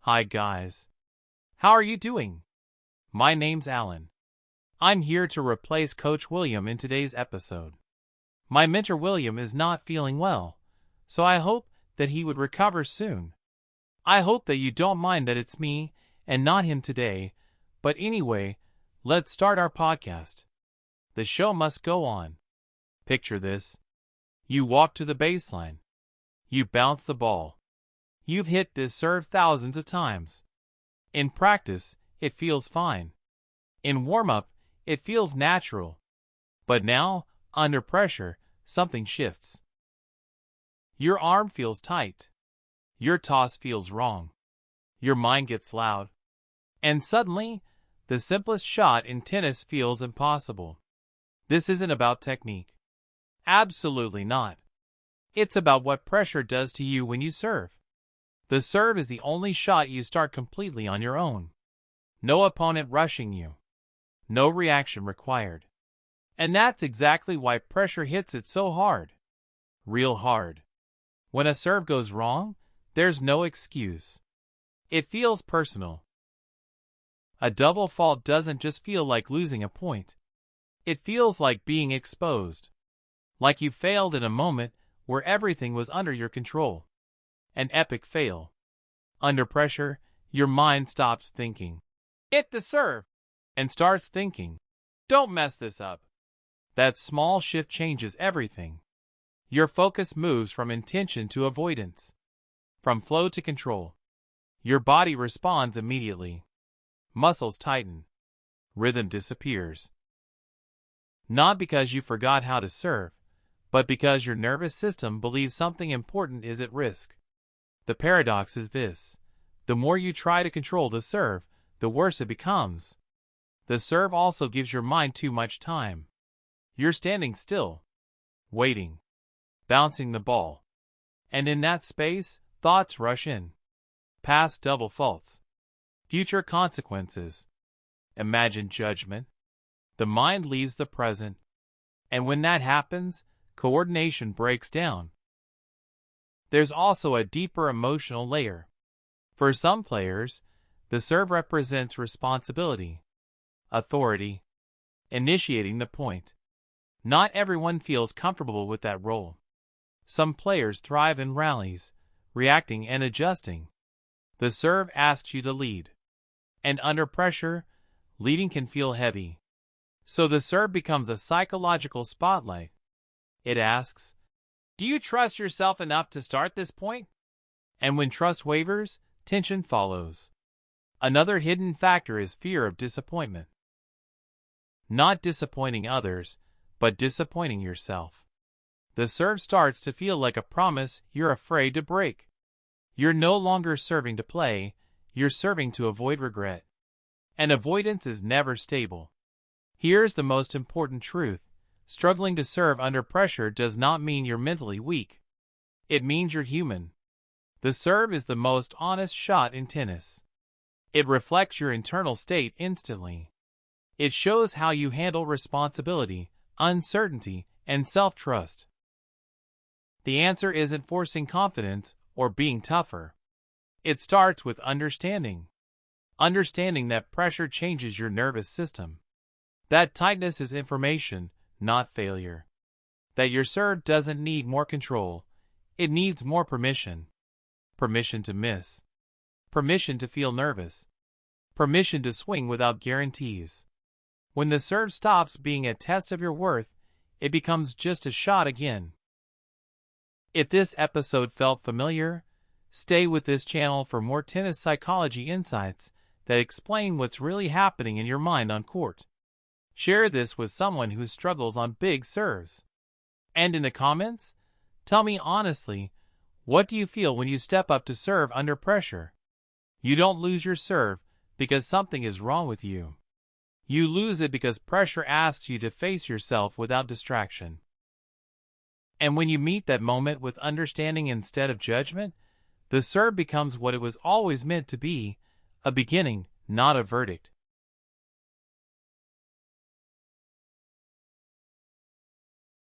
Hi guys. How are you doing? My name's Alan. I'm here to replace Coach William in today's episode. My mentor William is not feeling well, so I hope that he would recover soon. I hope that you don't mind that it's me and not him today, but anyway, let's start our podcast. The show must go on. Picture this. You walk to the baseline. You bounce the ball. You've hit this serve thousands of times. In practice, it feels fine. In warm-up, it feels natural. But now, under pressure, something shifts. Your arm feels tight. Your toss feels wrong. Your mind gets loud. And suddenly, the simplest shot in tennis feels impossible. This isn't about technique. Absolutely not. It's about what pressure does to you when you serve. The serve is the only shot you start completely on your own. No opponent rushing you. No reaction required. And that's exactly why pressure hits it so hard. Real hard. When a serve goes wrong, there's no excuse. It feels personal. A double fault doesn't just feel like losing a point. It feels like being exposed. Like you failed in a moment where everything was under your control. An epic fail. Under pressure, your mind stops thinking, "Hit the serve," and starts thinking, "Don't mess this up." That small shift changes everything. Your focus moves from intention to avoidance. From flow to control. Your body responds immediately. Muscles tighten. Rhythm disappears. Not because you forgot how to serve, but because your nervous system believes something important is at risk. The paradox is this. The more you try to control the serve, the worse it becomes. The serve also gives your mind too much time. You're standing still, waiting, bouncing the ball. And in that space, thoughts rush in. Past double faults. Future consequences. Imagined judgment. The mind leaves the present. And when that happens, coordination breaks down. There's also a deeper emotional layer. For some players, the serve represents responsibility, authority, initiating the point. Not everyone feels comfortable with that role. Some players thrive in rallies, reacting and adjusting. The serve asks you to lead. And under pressure, leading can feel heavy. So the serve becomes a psychological spotlight. It asks, "Do you trust yourself enough to start this point?" And when trust wavers, tension follows. Another hidden factor is fear of disappointment. Not disappointing others, but disappointing yourself. The serve starts to feel like a promise you're afraid to break. You're no longer serving to play, you're serving to avoid regret. And avoidance is never stable. Here's the most important truth. Struggling to serve under pressure does not mean you're mentally weak. It means you're human. The serve is the most honest shot in tennis. It reflects your internal state instantly. It shows how you handle responsibility, uncertainty, and self-trust. The answer isn't forcing confidence or being tougher. It starts with understanding. Understanding that pressure changes your nervous system. That tightness is information, not failure. That your serve doesn't need more control. It needs more permission. Permission to miss. Permission to feel nervous. Permission to swing without guarantees. When the serve stops being a test of your worth, it becomes just a shot again. If this episode felt familiar, stay with this channel for more tennis psychology insights that explain what's really happening in your mind on court. Share this with someone who struggles on big serves. And in the comments, tell me honestly, what do you feel when you step up to serve under pressure? You don't lose your serve because something is wrong with you. You lose it because pressure asks you to face yourself without distraction. And when you meet that moment with understanding instead of judgment, the serve becomes what it was always meant to be, a beginning, not a verdict.